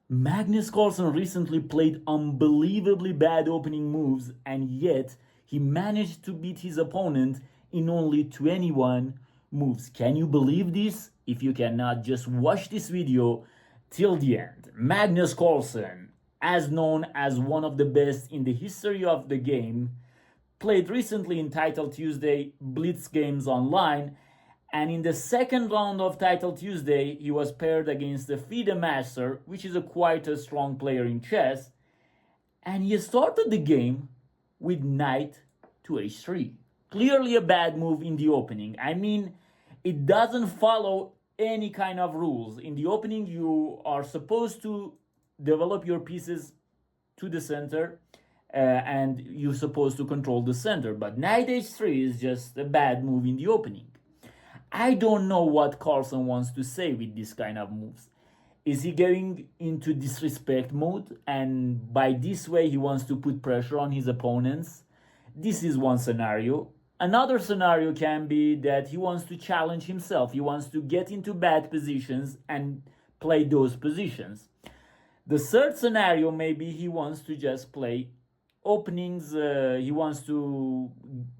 Magnus Carlsen recently played unbelievably bad opening moves, and yet he managed to beat his opponent in only 21 moves. Can you believe this? If you cannot, just watch this video till the end. Magnus Carlsen, as known as one of the best in the history of the game, played recently in Title Tuesday Blitz games online, and in the second round of Title Tuesday, he was paired against the Fide Master, which is quite a strong player in chess, and he started the game with knight to h3. Clearly a bad move in the opening. I mean, it doesn't follow any kind of rules. In the opening, you are supposed to develop your pieces to the center, and you're supposed to control the center. But knight h3 is just a bad move in the opening. I don't know what Carlsen wants to say with this kind of moves. Is he going into disrespect mode, and by this way he wants to put pressure on his opponents? This is one scenario. Another scenario can be that he wants to challenge himself. He wants to get into bad positions and play those positions. The third scenario, maybe he wants to just play openings. He wants to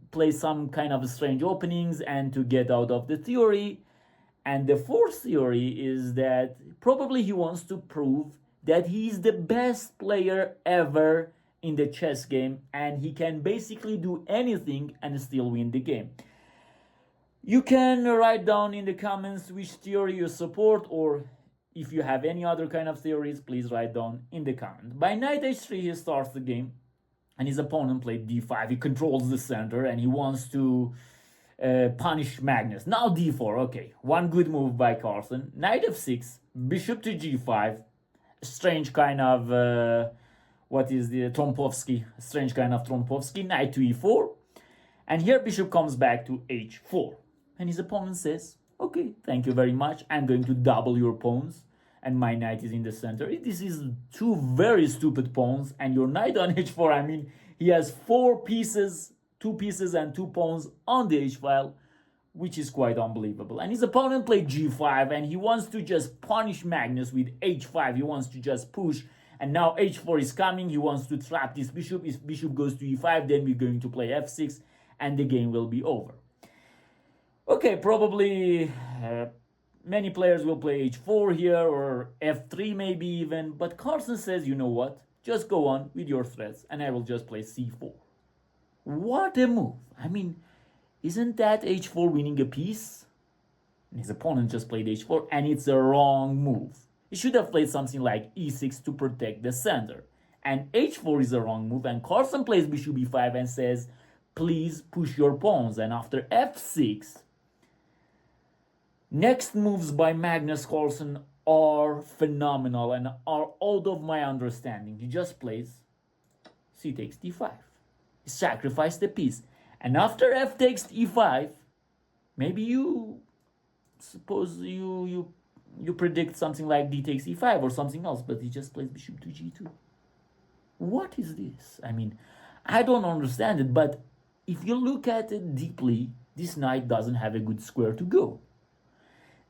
play some kind of strange openings and to get out of the theory. And the fourth theory is that probably he wants to prove that he is the best player ever in the chess game, and he can basically do anything and still win the game. You can write down in the comments which theory you support, or if you have any other kind of theories, please write down in the comment. By knight h3 he starts the game, and his opponent played d5. He controls the center and he wants to punish Magnus. Now d4, okay. One good move by Carlsen. Knight f6, bishop to g5. Strange kind of, what is the Trompovsky? Strange kind of Trompovsky. Knight to e4. And here bishop comes back to h4. And his opponent says, okay, thank you very much. I'm going to double your pawns. And my knight is in the center. This is two very stupid pawns, and your knight on h4, I mean, he has 4 pieces, 2 pieces and 2 pawns on the h-file, which is quite unbelievable. And his opponent played g5, and he wants to just punish Magnus with h5. He wants to just push, and now h4 is coming. He wants to trap this bishop. If bishop goes to e5, then we're going to play f6, and the game will be over. Okay, probably many players will play h4 here, or f3 maybe even, but Carlsen says, you know what, just go on with your threats and I will just play c4. What a move. I mean, isn't that h4 winning a piece? And his opponent just played h4, and it's a wrong move. He should have played something like e6 to protect the center. And h4 is a wrong move, and Carlsen plays bishop e5 and says, please push your pawns. And after f6, next moves by Magnus Carlsen are phenomenal and are out of my understanding. He just plays c takes d5. He sacrificed the piece. And after f takes e5, maybe you suppose you predict something like d takes e5 or something else, but he just plays bishop to g2. What is this? I mean, I don't understand it, but if you look at it deeply, this knight doesn't have a good square to go.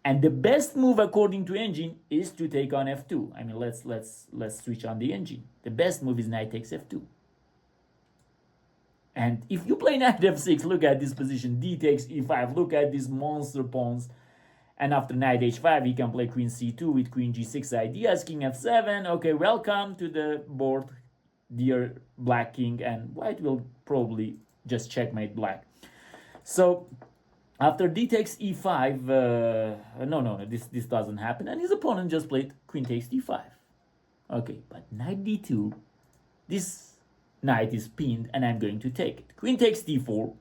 And the best move according to engine is to take on f2. I mean, let's switch on the engine. The best move is knight takes f2. And if you play knight f6, look at this position, d takes e5, look at these monster pawns. And after knight h5, he can play queen c2 with queen g6 ideas, king f7. Okay, welcome to the board, dear black king, and white will probably just checkmate black. So after d takes e5, no, this doesn't happen. And his opponent just played queen takes d5. Okay, but knight d2, this knight is pinned and I'm going to take it. Queen takes d4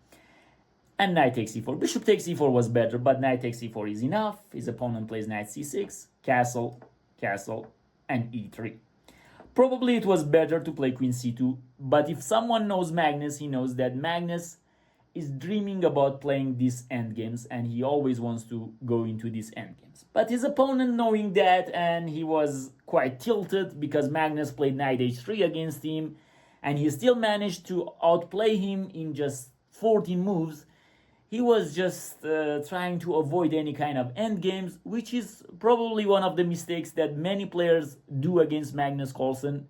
and knight takes e4. Bishop takes e4 was better, but knight takes e4 is enough. His opponent plays knight c6, castle, castle, and e3. Probably it was better to play queen c2, but if someone knows Magnus, he knows that Magnus is dreaming about playing these endgames, and he always wants to go into these endgames. But his opponent knowing that, and he was quite tilted because Magnus played knight h3 against him, and he still managed to outplay him in just 14 moves, he was just trying to avoid any kind of end games, which is probably one of the mistakes that many players do against Magnus Carlsen.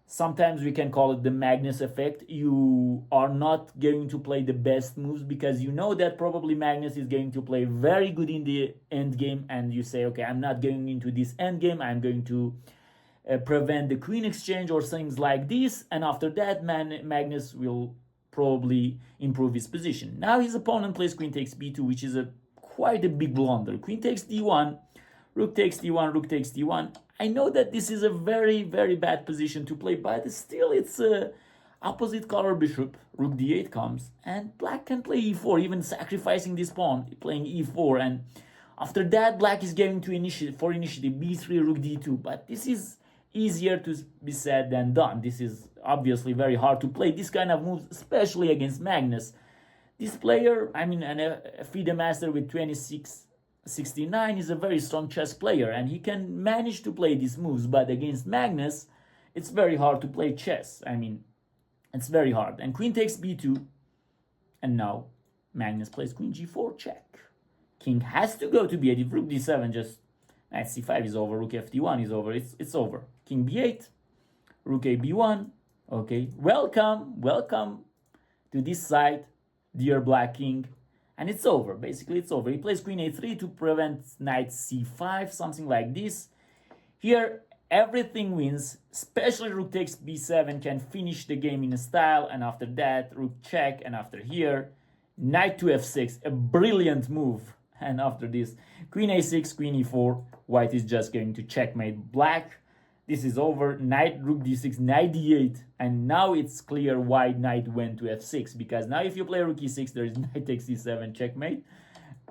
Sometimes we can call it the Magnus effect. You are not going to play the best moves because you know that probably Magnus is going to play very good in the end game, and you say, okay, I'm not going into this end game, I'm going to prevent the queen exchange or things like this, and after that Magnus will probably improve his position. Now his opponent plays queen takes b2, which is quite a big blunder. Queen takes d1, rook takes d1, rook takes d1. I know that this is a very, very bad position to play, but still it's a opposite color bishop. Rook d8 comes, and black can play e4, even sacrificing this pawn, playing e4, and after that black is going to initiate b3, rook d2, but this is easier to be said than done. This is obviously very hard to play this kind of moves, especially against Magnus. This player, I mean, a Fide Master with 2669 is a very strong chess player, and he can manage to play these moves, but against Magnus, it's very hard to play chess. I mean, it's very hard. And queen takes b2, and now Magnus plays queen g4, check. King has to go to b8. If rook d7, just knight c5 is over, rook fd1 is over, it's over. King b8, rook a b1, okay, welcome to this side, dear black king, and it's over, basically it's over. He plays queen a3 to prevent knight c5, something like this. Here, everything wins, especially rook takes b7 can finish the game in a style, and after that, rook check, and after here, knight to f6, a brilliant move. And after this, queen a6, queen e4, white is just going to checkmate black. This is over. Knight, rook d6, knight d8, and now it's clear why knight went to f6, because now if you play rook e6, there is knight takes e7, checkmate,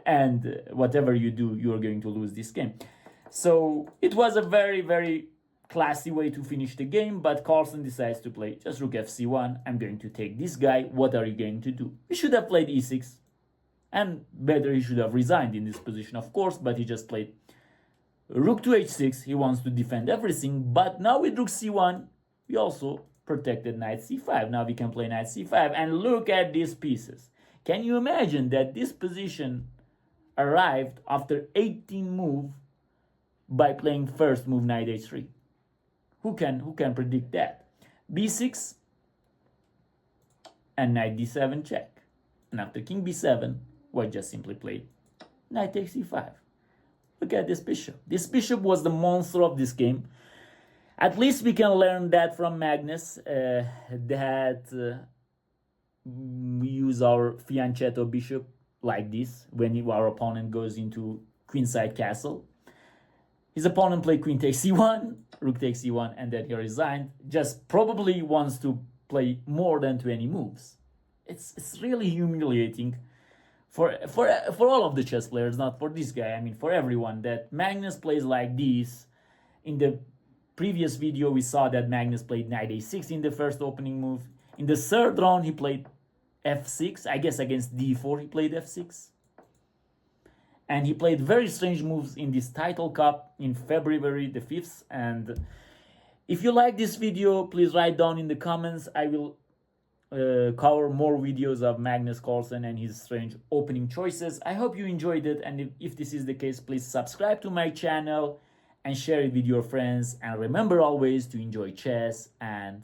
and whatever you do, you are going to lose this game. So it was a very, very classy way to finish the game, but Carlsen decides to play just rook fc1. I'm going to take this guy. What are you going to do? You should have played e6. And better, he should have resigned in this position, of course, but he just played rook to h6. He wants to defend everything, but now with rook c1, we also protected knight c5. Now we can play knight c5, and look at these pieces. Can you imagine that this position arrived after 18 moves by playing first move knight h3? Who can predict that? b6 and knight d7 check. And after king b7, white just simply played knight takes e5. Look at this bishop. This bishop was the monster of this game. At least we can learn that from Magnus, that we use our fianchetto bishop like this when our opponent goes into queenside castle. His opponent played queen takes c1, rook takes e1, and then he resigned. Just probably wants to play more than 20 moves. It's really humiliating for all of the chess players, not for this guy. I mean, for everyone, that Magnus plays like this. In the previous video, we saw that Magnus played knight a6 in the first opening move. In the third round, he played f6. I guess against d4, he played f6. And he played very strange moves in this title cup in February the 5th. And if you like this video, please write down in the comments. I will cover more videos of Magnus Carlsen and his strange opening choices. I hope you enjoyed it, and if this is the case, please subscribe to my channel and share it with your friends, and remember always to enjoy chess and